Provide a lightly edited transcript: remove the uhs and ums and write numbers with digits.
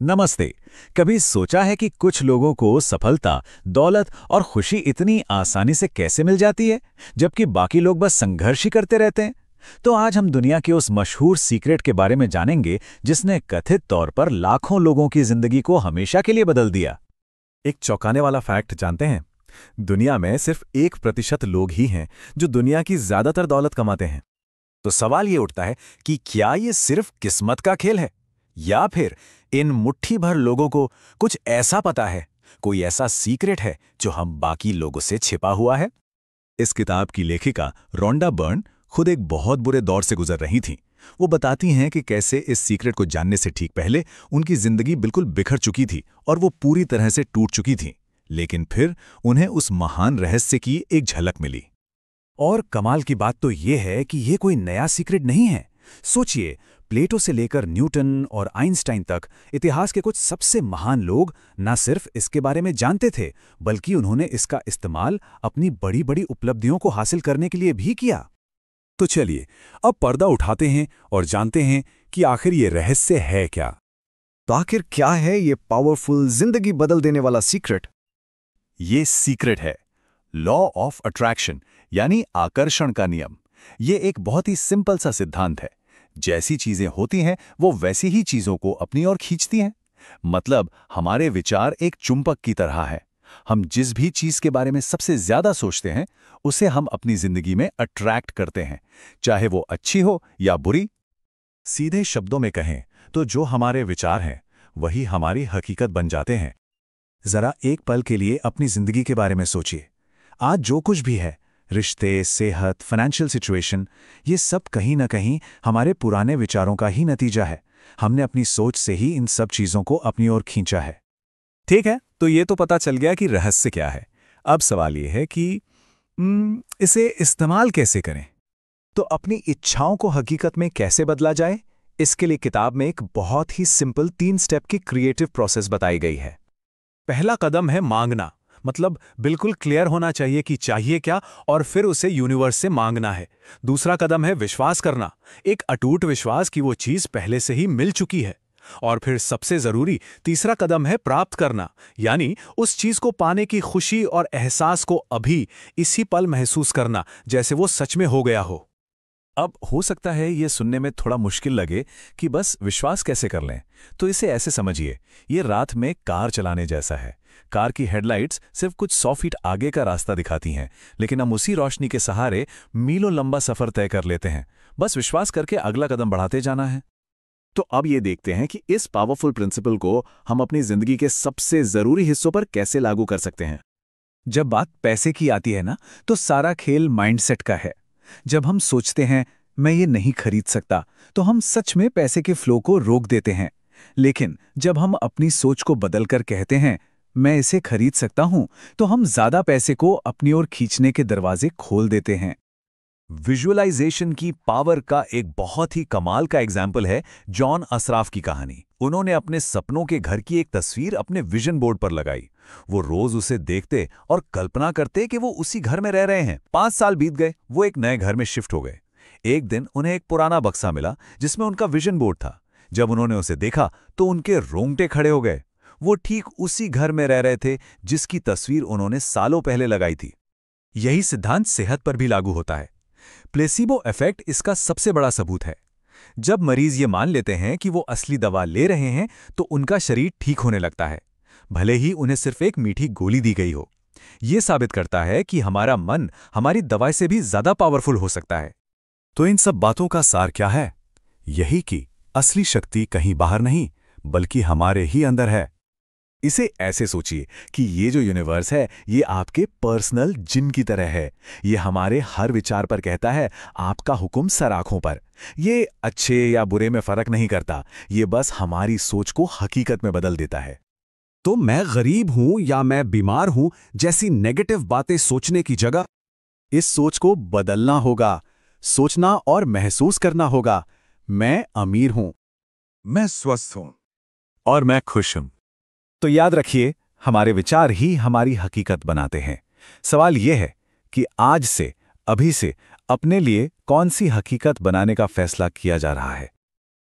नमस्ते। कभी सोचा है कि कुछ लोगों को सफलता, दौलत और खुशी इतनी आसानी से कैसे मिल जाती है, जबकि बाकी लोग बस संघर्ष ही करते रहते हैं? तो आज हम दुनिया के उस मशहूर सीक्रेट के बारे में जानेंगे, जिसने कथित तौर पर लाखों लोगों की जिंदगी को हमेशा के लिए बदल दिया। एक चौंकाने वाला फैक्ट जानते हैं? दुनिया में सिर्फ 1% लोग ही हैं जो दुनिया की ज्यादातर दौलत कमाते हैं। तो सवाल ये उठता है कि क्या ये सिर्फ किस्मत का खेल है, या फिर इन मुट्ठी भर लोगों को कुछ ऐसा पता है, कोई ऐसा सीक्रेट है जो हम बाकी लोगों से छिपा हुआ है? इस किताब की लेखिका रोंडा बर्न खुद एक बहुत बुरे दौर से गुजर रही थीं। वो बताती हैं कि कैसे इस सीक्रेट को जानने से ठीक पहले उनकी जिंदगी बिल्कुल बिखर चुकी थी और वो पूरी तरह से टूट चुकी थी। लेकिन फिर उन्हें उस महान रहस्य की एक झलक मिली। और कमाल की बात तो ये है कि ये कोई नया सीक्रेट नहीं है। सोचिए, प्लेटो से लेकर न्यूटन और आइंस्टाइन तक इतिहास के कुछ सबसे महान लोग न सिर्फ इसके बारे में जानते थे, बल्कि उन्होंने इसका इस्तेमाल अपनी बड़ी बड़ी उपलब्धियों को हासिल करने के लिए भी किया। तो चलिए, अब पर्दा उठाते हैं और जानते हैं कि आखिर ये रहस्य है क्या। तो आखिर क्या है ये पावरफुल, जिंदगी बदल देने वाला सीक्रेट? ये सीक्रेट है लॉ ऑफ अट्रैक्शन, यानी आकर्षण का नियम। ये एक बहुत ही सिंपल सा सिद्धांत है। जैसी चीजें होती हैं वो वैसी ही चीजों को अपनी ओर खींचती हैं। मतलब हमारे विचार एक चुंबक की तरह है। हम जिस भी चीज के बारे में सबसे ज्यादा सोचते हैं, उसे हम अपनी जिंदगी में अट्रैक्ट करते हैं, चाहे वो अच्छी हो या बुरी। सीधे शब्दों में कहें तो जो हमारे विचार हैं वही हमारी हकीकत बन जाते हैं। जरा एक पल के लिए अपनी जिंदगी के बारे में सोचिए। आज जो कुछ भी है, रिश्ते, सेहत, फाइनेंशियल सिचुएशन, ये सब कहीं ना कहीं हमारे पुराने विचारों का ही नतीजा है। हमने अपनी सोच से ही इन सब चीजों को अपनी ओर खींचा है। ठीक है, तो ये तो पता चल गया कि रहस्य क्या है। अब सवाल ये है कि इसे इस्तेमाल कैसे करें। तो अपनी इच्छाओं को हकीकत में कैसे बदला जाए, इसके लिए किताब में एक बहुत ही सिंपल 3 स्टेप की क्रिएटिव प्रोसेस बताई गई है। पहला कदम है मांगना। मतलब बिल्कुल क्लियर होना चाहिए कि चाहिए क्या, और फिर उसे यूनिवर्स से मांगना है। दूसरा कदम है विश्वास करना, एक अटूट विश्वास कि वो चीज पहले से ही मिल चुकी है। और फिर सबसे जरूरी तीसरा कदम है प्राप्त करना, यानी उस चीज को पाने की खुशी और एहसास को अभी इसी पल महसूस करना, जैसे वो सच में हो गया हो। अब हो सकता है ये सुनने में थोड़ा मुश्किल लगे कि बस विश्वास कैसे कर लें। तो इसे ऐसे समझिए, ये रात में कार चलाने जैसा है। कार की हेडलाइट्स सिर्फ कुछ 100 फीट आगे का रास्ता दिखाती हैं, लेकिन हम उसी रोशनी के सहारे मीलों लंबा सफर तय कर लेते हैं। बस विश्वास करके अगला कदम बढ़ाते जाना है। तो अब ये देखते हैं कि इस पावरफुल प्रिंसिपल को हम अपनी जिंदगी के सबसे जरूरी हिस्सों पर कैसे लागू कर सकते हैं। जब बात पैसे की आती है ना, तो सारा खेल माइंडसेट का है। जब हम सोचते हैं मैं ये नहीं खरीद सकता, तो हम सच में पैसे के फ्लो को रोक देते हैं। लेकिन जब हम अपनी सोच को बदलकर कहते हैं मैं इसे खरीद सकता हूं, तो हम ज्यादा पैसे को अपनी ओर खींचने के दरवाजे खोल देते हैं। विजुअलाइजेशन की पावर का एक बहुत ही कमाल का एग्जाम्पल है जॉन असराफ की कहानी। उन्होंने अपने सपनों के घर की एक तस्वीर अपने विजन बोर्ड पर लगाई। वो रोज उसे देखते और कल्पना करते कि वो उसी घर में रह रहे हैं। 5 साल बीत गए, वो एक नए घर में शिफ्ट हो गए। एक दिन उन्हें एक पुराना बक्सा मिला जिसमें उनका विजन बोर्ड था। जब उन्होंने उसे देखा तो उनके रोंगटे खड़े हो गए। वो ठीक उसी घर में रह रहे थे जिसकी तस्वीर उन्होंने सालों पहले लगाई थी। यही सिद्धांत सेहत पर भी लागू होता है। प्लेसिबो इफेक्ट इसका सबसे बड़ा सबूत है। जब मरीज ये मान लेते हैं कि वो असली दवा ले रहे हैं, तो उनका शरीर ठीक होने लगता है, भले ही उन्हें सिर्फ एक मीठी गोली दी गई हो। ये साबित करता है कि हमारा मन हमारी दवाई से भी ज्यादा पावरफुल हो सकता है। तो इन सब बातों का सार क्या है? यही कि असली शक्ति कहीं बाहर नहीं, बल्कि हमारे ही अंदर है। इसे ऐसे सोचिए कि ये जो यूनिवर्स है, ये आपके पर्सनल जिन की तरह है। ये हमारे हर विचार पर कहता है आपका हुक्म सर आंखों पर। ये अच्छे या बुरे में फर्क नहीं करता, ये बस हमारी सोच को हकीकत में बदल देता है। तो मैं गरीब हूं या मैं बीमार हूं जैसी नेगेटिव बातें सोचने की जगह इस सोच को बदलना होगा। सोचना और महसूस करना होगा, मैं अमीर हूं, मैं स्वस्थ हूं और मैं खुश हूं। तो याद रखिए, हमारे विचार ही हमारी हकीकत बनाते हैं। सवाल यह है कि आज से, अभी से अपने लिए कौन सी हकीकत बनाने का फैसला किया जा रहा है।